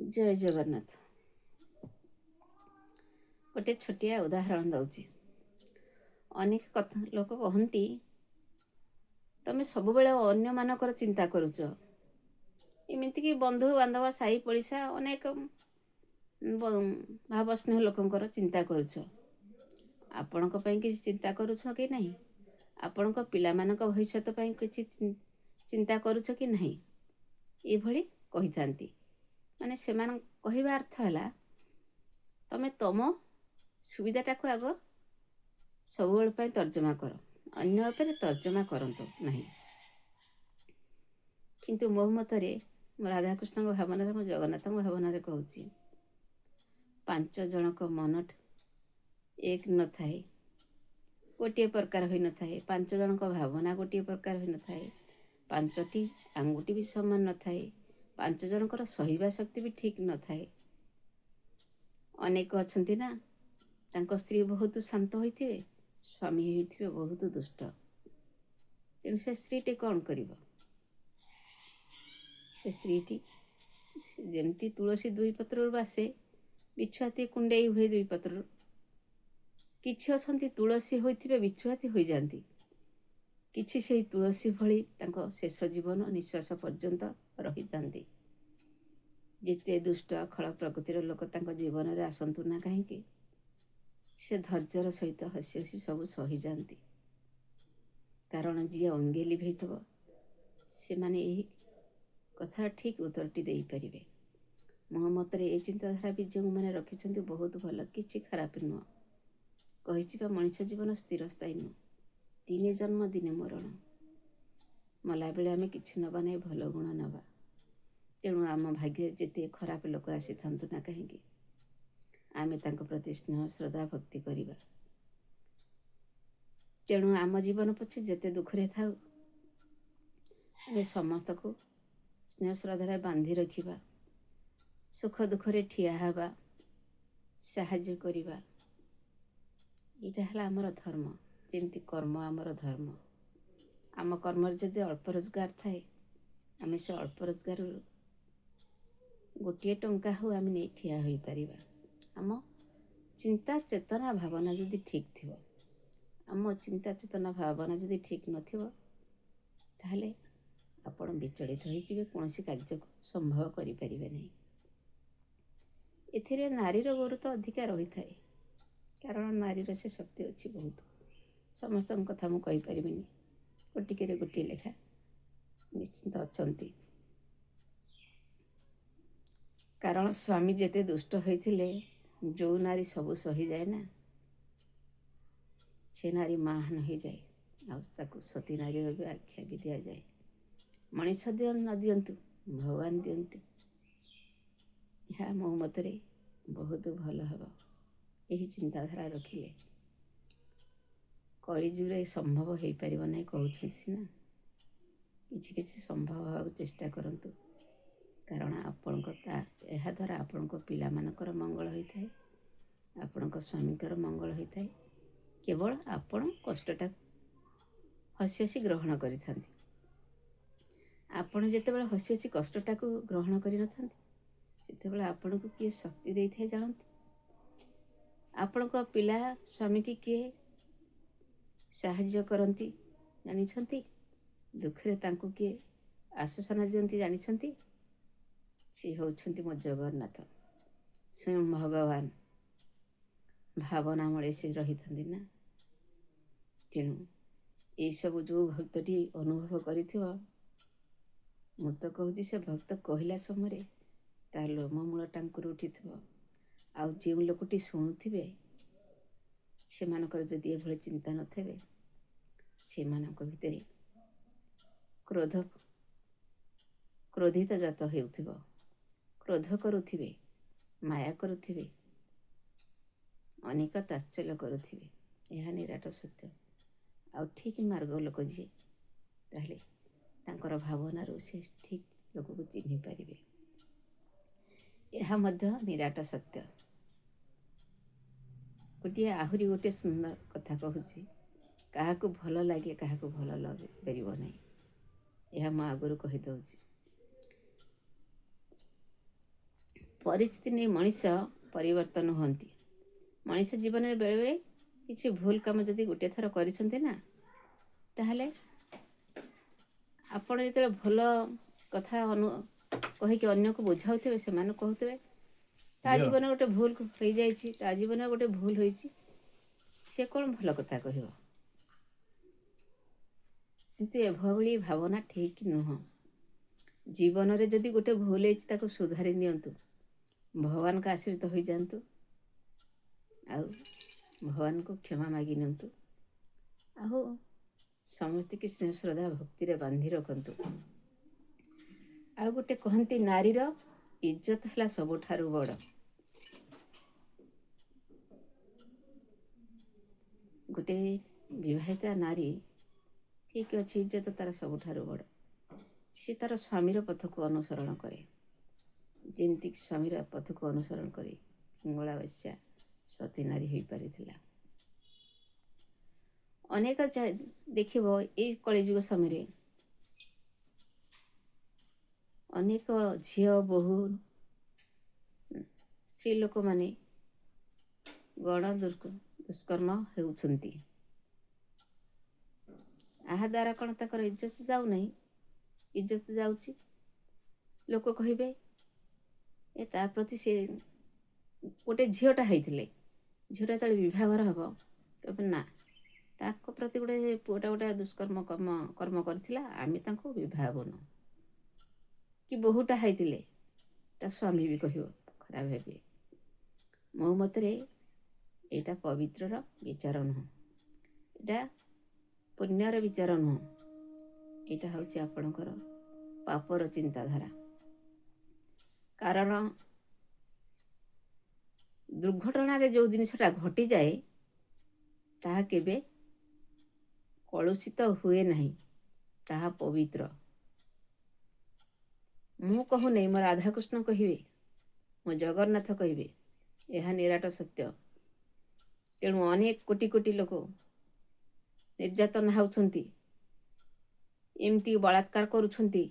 ଜୟ ଜଗନ୍ନାଥ। ଗୋଟେ ଛୋଟିଆ ଉଦାହରଣ ଦେଉଛି। ଅନେକ ଲୋକ କହନ୍ତି ତମେ ସବୁବେଳେ ଅନ୍ୟମାନଙ୍କର ଚିନ୍ତା କରୁଛ। ଏମିତିକି ବନ୍ଧୁବାନ୍ଧବ ସାହି ପଡ଼ିଶା ଅନେକ ଭାବ ସ୍ନେହ ଲୋକଙ୍କର ଚିନ୍ତା କରୁଛ। ଆପଣଙ୍କ ପାଇଁ କିଛି ଚିନ୍ତା କରୁଛ କି ନାହିଁ? ଆପଣଙ୍କ ପିଲାମାନଙ୍କ ଭବିଷ୍ୟତ ପାଇଁ କିଛି ଚିନ୍ତା କରୁଛ କି ନାହିଁ? ଏଭଳି କହିଥାନ୍ତି। ମାନେ ସେମାନଙ୍କ କହିବା ଅର୍ଥ ହେଲା ତମେ ତମ ସୁବିଧାଟାକୁ ଆଗ ସବୁବେଳେ ପାଇଁ ତର୍ଜମା କର, ଅନ୍ୟ ଉପରେ ତର୍ଜମା କରନ୍ତୁ ନାହିଁ। କିନ୍ତୁ ମୋ ମତରେ, ମୋ ରାଧାକୃଷ୍ଣଙ୍କ ଭାବନାରେ, ମୋ ଜଗନ୍ନାଥଙ୍କ ଭାବନାରେ କହୁଛି, 5 ଜଣଙ୍କ ମନ ଏକ ନଥାଏ, ଗୋଟିଏ ପ୍ରକାର ହୋଇନଥାଏ। 5 ଜଣଙ୍କ ଭାବନା ଗୋଟିଏ ପ୍ରକାର ହୋଇନଥାଏ। 5ଟି ଆଙ୍ଗୁଠି ବି ସମାନ ନଥାଏ। 5 ଜଣଙ୍କର ସହିବା ଶକ୍ତି ବି ଠିକ୍ ନଥାଏ। ଅନେକ ଅଛନ୍ତି ନା, ତାଙ୍କ ସ୍ତ୍ରୀ ବହୁତ ଶାନ୍ତ ହୋଇଥିବେ, ସ୍ୱାମୀ ହୋଇଥିବେ ବହୁତ ଦୁଷ୍ଟ। ତେଣୁ ସେ ସ୍ତ୍ରୀଟି କ'ଣ କରିବ? ସେ ସ୍ତ୍ରୀଟି ଯେମିତି ତୁଳସୀ 2 ପତ୍ରରୁ ବାସେ, ବିଛୁଆତି କୁଣ୍ଡେଇ ହୁଏ 2 ପତ୍ରରୁ। କିଛି ଅଛନ୍ତି ତୁଳସୀ ହୋଇଥିବେ, ବିଛୁଆତି ହୋଇଯାଆନ୍ତି। କିଛି ସେହି ତୁଳସୀ ଭଳି ତାଙ୍କ ଶେଷ ଜୀବନ ନିଶ୍ୱାସ ପର୍ଯ୍ୟନ୍ତ ରହିଥାନ୍ତି। ଯେତେ ଦୁଷ୍ଟ ଖଳ ପ୍ରକୃତିର ଲୋକ ତାଙ୍କ ଜୀବନରେ ଆସନ୍ତୁ ନା କାହିଁକି, ସେ ଧୈର୍ଯ୍ୟର ସହିତ ହସି ହସି ସବୁ ସହିଯାଆନ୍ତି। କାରଣ ଯିଏ ଅଙ୍ଗେ ଲିଭେଇଥିବ, ସେମାନେ ଏହି କଥାର ଠିକ୍ ଉତ୍ତରଟି ଦେଇପାରିବେ। ମୋ ମତରେ ଏ ଚିନ୍ତାଧାରା ବି ଯେଉଁମାନେ ରଖିଛନ୍ତି ବହୁତ ଭଲ, କିଛି ଖରାପ ନୁହଁ। କହିଛି ବା, ମଣିଷ ଜୀବନ ସ୍ଥିରସ୍ଥାୟୀ ନୁହଁ। ଦିନେ ଜନ୍ମ ଦିନେ ମରଣ। ମଲାବେଳେ ଆମେ କିଛି ନେବା ନାହିଁ, ଭଲ ଗୁଣ ନେବା। ତେଣୁ ଆମ ଭାଗ୍ୟରେ ଯେତେ ଖରାପ ଲୋକ ଆସିଥାନ୍ତୁ ନା କାହିଁକି, ଆମେ ତାଙ୍କ ପ୍ରତି ସ୍ନେହ ଶ୍ରଦ୍ଧା ଭକ୍ତି କରିବା। ତେଣୁ ଆମ ଜୀବନ ପଛେ ଯେତେ ଦୁଃଖରେ ଥାଉ, ଆମେ ସମସ୍ତଙ୍କୁ ସ୍ନେହ ଶ୍ରଦ୍ଧାରେ ବାନ୍ଧି ରଖିବା, ସୁଖ ଦୁଃଖରେ ଠିଆ ହେବା, ସାହାଯ୍ୟ କରିବା। ଏଇଟା ହେଲା ଆମର ଧର୍ମ। ଯେମିତି କର୍ମ ଆମର ଧର୍ମ। ଆମ କର୍ମରେ ଯଦି ଅଳ୍ପ ରୋଜଗାର ଥାଏ, ଆମେ ସେ ଅଳ୍ପ ରୋଜଗାରରୁ ଗୋଟିଏ ଟଙ୍କା ହେଉ ଆମେ ନେଇ ଠିଆ ହୋଇପାରିବା। ଆମ ଚିନ୍ତା ଚେତନା ଭାବନା ଯଦି ଠିକ୍ ଥିବ, ଆମ ଚିନ୍ତା ଚେତନା ଭାବନା ଯଦି ଠିକ୍ ନଥିବ, ତାହେଲେ ଆପଣ ବିଚଳିତ ହୋଇଯିବେ, କୌଣସି କାର୍ଯ୍ୟକୁ ସମ୍ଭବ କରିପାରିବେ ନାହିଁ। ଏଥିରେ ନାରୀର ଗୁରୁତ୍ୱ ଅଧିକା ରହିଥାଏ, କାରଣ ନାରୀର ସେ ଶକ୍ତି ଅଛି ବହୁତ। ସମସ୍ତଙ୍କ କଥା ମୁଁ କହିପାରିବିନି, ଗୋଟିକରେ ଗୋଟିଏ ଲେଖା ନିଶ୍ଚିନ୍ତ ଅଛନ୍ତି। କାରଣ ସ୍ୱାମୀ ଯେତେ ଦୁଷ୍ଟ ହୋଇଥିଲେ, ଯେଉଁ ନାରୀ ସବୁ ସହିଯାଏ ନା, ସେ ନାରୀ ମହାନ ହୋଇଯାଏ। ଆଉ ତାକୁ ସତୀ ନାରୀର ବି ଆଖ୍ୟା ବି ଦିଆଯାଏ। ମଣିଷ ନ ଦିଅନ୍ତୁ, ଭଗବାନ ଦିଅନ୍ତୁ। ଏହା ମୋ ମତରେ ବହୁତ ଭଲ ହେବ। ଏହି ଚିନ୍ତାଧାରା ରଖିଲେ କଳିଯୁଗରେ ସମ୍ଭବ ହୋଇପାରିବ ନାହିଁ କହୁଛନ୍ତି ସିନା, କିଛି କିଛି ସମ୍ଭବ ହେବାକୁ ଚେଷ୍ଟା କରନ୍ତୁ। କାରଣ ଏହାଦ୍ୱାରା ଆପଣଙ୍କ ପିଲାମାନଙ୍କର ମଙ୍ଗଳ ହୋଇଥାଏ, ଆପଣଙ୍କ ସ୍ୱାମୀଙ୍କର ମଙ୍ଗଳ ହୋଇଥାଏ। କେବଳ ଆପଣ କଷ୍ଟଟାକୁ ହସି ହସି ଗ୍ରହଣ କରିଥାନ୍ତି। ଆପଣ ଯେତେବେଳେ ହସି ହସି କଷ୍ଟଟାକୁ ଗ୍ରହଣ କରିନଥାନ୍ତି, ସେତେବେଳେ ଆପଣଙ୍କୁ କିଏ ଶକ୍ତି ଦେଇଥାଏ ଜାଣନ୍ତି? ଆପଣଙ୍କ ପିଲା ସ୍ୱାମୀକି କିଏ ସାହାଯ୍ୟ କରନ୍ତି ଜାଣିଛନ୍ତି? ଦୁଃଖରେ ତାଙ୍କୁ କିଏ ଆଶ୍ୱାସନା ଦିଅନ୍ତି ଜାଣିଛନ୍ତି? ସେ ହେଉଛନ୍ତି ମୋ ଜଗନ୍ନାଥ, ସ୍ୱୟଂ ଭଗବାନ। ଭାବନାମୂଳେ ସେ ରହିଥାନ୍ତି ନା। ତେଣୁ ଏଇସବୁ ଯେଉଁ ଭକ୍ତଟି ଅନୁଭବ କରିଥିବ, ମୁଁ ତ କହୁଛି ସେ ଭକ୍ତ କହିଲା ସମୟରେ ତା ଲୋମମୂଳ ଟାଙ୍କୁରି ଉଠିଥିବ। ଆଉ ଯେଉଁ ଲୋକଟି ଶୁଣୁଥିବେ, ସେମାନଙ୍କର ଯଦି ଏଭଳି ଚିନ୍ତା ନଥିବେ, ସେମାନଙ୍କ ଭିତରେ କ୍ରୋଧିତ ଜାତ ହେଉଥିବ, କ୍ରୋଧ କରୁଥିବେ, ମାୟା କରୁଥିବେ, ଅନେକ ତାତ୍ସଲ୍ୟ କରୁଥିବେ। ଏହା ନିରାଟ ସତ୍ୟ। ଆଉ ଠିକ୍ ମାର୍ଗ ଲୋକ ଯିଏ, ତାହେଲେ ତାଙ୍କର ଭାବନାରୁ ସେ ଠିକ୍ ଲୋକକୁ ଚିହ୍ନି ପାରିବେ। ଏହା ମଧ୍ୟ ନିରାଟ ସତ୍ୟ। ଆହୁରି ଗୋଟିଏ ସୁନ୍ଦର କଥା କହୁଛି, କାହାକୁ ଭଲ ଲାଗେ, କାହାକୁ ଭଲ ଲାଗିପାରିବ ନାହିଁ, ଏହା ମୁଁ ଆଗରୁ କହିଦେଉଛି। ପରିସ୍ଥିତି ନେଇ ମଣିଷ ପରିବର୍ତ୍ତନ ହୁଅନ୍ତି। ମଣିଷ ଜୀବନରେ ବେଳେବେଳେ କିଛି ଭୁଲ କାମ ଯଦି ଗୋଟିଏ ଥର କରିଛନ୍ତି ନା, ତାହେଲେ ଆପଣ ଯେତେବେଳେ ଭଲ କଥା କହିକି ଅନ୍ୟକୁ ବୁଝାଉଥିବେ, ସେମାନେ କହୁଥିବେ ତା ଜୀବନରେ ଗୋଟେ ଭୁଲ ହୋଇଯାଇଛି, ତା ଜୀବନରେ ଗୋଟେ ଭୁଲ ହୋଇଛି, ସେ କ'ଣ ଭଲ କଥା କହିବ। କିନ୍ତୁ ଏଭଳି ଭାବନା ଠିକ୍ ନୁହଁ। ଜୀବନରେ ଯଦି ଗୋଟେ ଭୁଲ ହେଇଛି ତାକୁ ସୁଧାରି ନିଅନ୍ତୁ, ଭଗବାନଙ୍କ ଆଶ୍ରିତ ହୋଇଯାଆନ୍ତୁ, ଆଉ ଭଗବାନଙ୍କୁ କ୍ଷମା ମାଗି ନିଅନ୍ତୁ, ଆଉ ସମସ୍ତଙ୍କୁ ସ୍ନେହ ଶ୍ରଦ୍ଧା ଭକ୍ତିରେ ବାନ୍ଧି ରଖନ୍ତୁ। ଆଉ ଗୋଟେ କହନ୍ତି, ନାରୀର ଇଜ୍ଜତ ହେଲା ସବୁଠାରୁ ବଡ଼। ଗୋଟେ ବିବାହିତା ନାରୀ ଠିକ୍ ଅଛି, ଇଜ୍ଜତ ତାର ସବୁଠାରୁ ବଡ଼। ସେ ତାର ସ୍ୱାମୀର ପଥକୁ ଅନୁସରଣ କରେ, ଯେମିତିକି ସ୍ୱାମୀର ପଥକୁ ଅନୁସରଣ କରି ପିଙ୍ଗଳା ବେଶ୍ୟା ସତୀ ନାରୀ ହୋଇପାରିଥିଲା। ଅନେକ ଦେଖିବ ଏଇ କଳିଯୁଗ ସମୟରେ ଅନେକ ଝିଅ ବୋହୂ ସ୍ତ୍ରୀ ଲୋକମାନେ ଗଣ ଦୁଷ୍କର୍ମ ହେଉଛନ୍ତି। ଏହା ଦ୍ୱାରା କ'ଣ ତାଙ୍କର ଇଜ୍ଜତ ଯାଉନାହିଁ? ଇଜ୍ଜତ ଯାଉଛି। ଲୋକ କହିବେ ଏ ତା ପ୍ରତି ସେ ଗୋଟେ ଝିଅଟା ହେଇଥିଲେ, ଝିଅଟା ଯେତେବେଳେ ବିବାହଘର ହେବ, କହିବେ ନା ତାଙ୍କ ପ୍ରତି ଗୋଟେ ପୁଅଟା ଗୋଟେ ଦୁଷ୍କର୍ମ କର୍ମ କରିଥିଲା, ଆମେ ତାଙ୍କୁ ବିବାହ ହେବୁନୁ। କି ବୋହୂଟା ହେଇଥିଲେ ତା ସ୍ୱାମୀ ବି କହିବ, ଖରାପ ଭାବିବେ। ମୋ ମତରେ ଏଇଟା ପବିତ୍ରର ବିଚାର ନୁହଁ, ଏଇଟା ପୁଣ୍ୟର ବିଚାର ନୁହଁ, ଏଇଟା ହେଉଛି ଆପଣଙ୍କର ପାପର ଚିନ୍ତାଧାରା। କାରଣ ଦୁର୍ଘଟଣାରେ ଯେଉଁ ଜିନିଷଟା ଘଟିଯାଏ ତାହା କେବେ କଳୁଷିତ ହୁଏ ନାହିଁ, ତାହା ପବିତ୍ର। ମୁଁ କହୁନାହିଁ, ମୋ ରାଧାକୃଷ୍ଣ କହିବେ, ମୋ ଜଗନ୍ନାଥ କହିବେ, ଏହା ନିରାଟ ସତ୍ୟ। ତେଣୁ ଅନେକ କୋଟି କୋଟି ଲୋକ ନିର୍ଯାତନା ହେଉଛନ୍ତି, ଏମିତି ବଳାତ୍କାର କରୁଛନ୍ତି,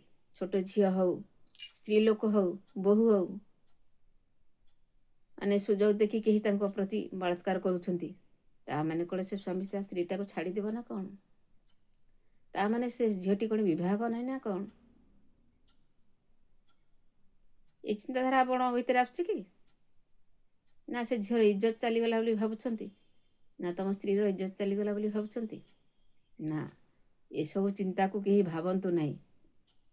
ଛୋଟ ଝିଅ ହଉ, ସ୍ତ୍ରୀ ଲୋକ ହଉ, ବୋହୂ ହଉ, ମାନେ ସୁଯୋଗ ଦେଖି କେହି ତାଙ୍କ ପ୍ରତି ବଳାତ୍କାର କରୁଛନ୍ତି। ତାମାନେ କ'ଣ ସେ ସ୍ୱାମୀ ତା ସ୍ତ୍ରୀଟାକୁ ଛାଡ଼ିଦେବ ନା କ'ଣ? ତାମାନେ ସେ ଝିଅଟି କ'ଣ ବିବାହ ହେବ ନାହିଁ ନା କ'ଣ? ଏ ଚିନ୍ତାଧାରା ଆପଣଙ୍କ ଭିତରେ ଆସୁଛି କି? ନା ସେ ଝିଅର ଇଜ୍ଜତ ଚାଲିଗଲା ବୋଲି ଭାବୁଛନ୍ତି? ନା ତମ ସ୍ତ୍ରୀର ଇଜ୍ଜତ ଚାଲିଗଲା ବୋଲି ଭାବୁଛନ୍ତି? ନା, ଏସବୁ ଚିନ୍ତାକୁ କେହି ଭାବନ୍ତୁ ନାହିଁ।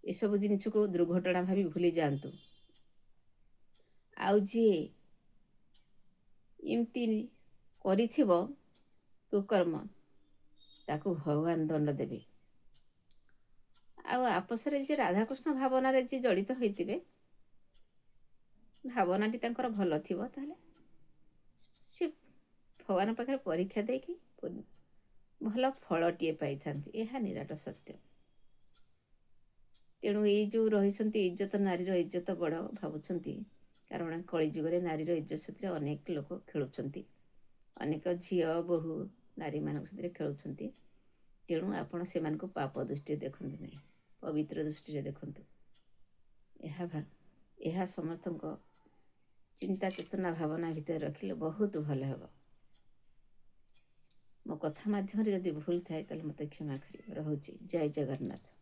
ଏସବୁ ଜିନିଷକୁ ଦୁର୍ଘଟଣା ଭାବି ଭୁଲି ଯାଆନ୍ତୁ। ଆଉ ଯିଏ ଏମିତି କରିଥିବ କୁକର୍ମ, ତାକୁ ଭଗବାନ ଦଣ୍ଡ ଦେବେ। ଆଉ ଆପସରେ ଯିଏ ରାଧାକୃଷ୍ଣ ଭାବନାରେ ଯିଏ ଜଡ଼ିତ ହୋଇଥିବେ, ଭାବନାଟି ତାଙ୍କର ଭଲ ଥିବ, ତାହେଲେ ସେ ଭଗବାନ ପାଖରେ ପରୀକ୍ଷା ଦେଇକି ଭଲ ଫଳଟିଏ ପାଇଥାନ୍ତି, ଏହା ନିରାଟ ସତ୍ୟ। ତେଣୁ ଏଇ ଯେଉଁ ରହିଛନ୍ତି ଇଜ୍ଜତ, ନାରୀର ଇଜ୍ଜତ ବଡ଼ ଭାବୁଛନ୍ତି, କାରଣ କଳିଯୁଗରେ ନାରୀର ଇଜ୍ଜତ ସେଥିରେ ଅନେକ ଲୋକ ଖେଳୁଛନ୍ତି, ଅନେକ ଝିଅ ବୋହୂ ନାରୀମାନଙ୍କ ସେଥିରେ ଖେଳୁଛନ୍ତି। ତେଣୁ ଆପଣ ସେମାନଙ୍କୁ ପାପ ଦୃଷ୍ଟିରେ ଦେଖନ୍ତୁ ନାହିଁ, ପବିତ୍ର ଦୃଷ୍ଟିରେ ଦେଖନ୍ତୁ। ଏହା ସମସ୍ତଙ୍କ ଚିନ୍ତା ଚେତନା ଭାବନା ଭିତରେ ରଖିଲେ ବହୁତ ଭଲ ହେବ। ମୋ କଥା ମାଧ୍ୟମରେ ଯଦି ଭୁଲ ଥାଏ ତାହେଲେ ମୋତେ କ୍ଷମା କରିବ। ରହୁଛି। ଜୟ ଜଗନ୍ନାଥ।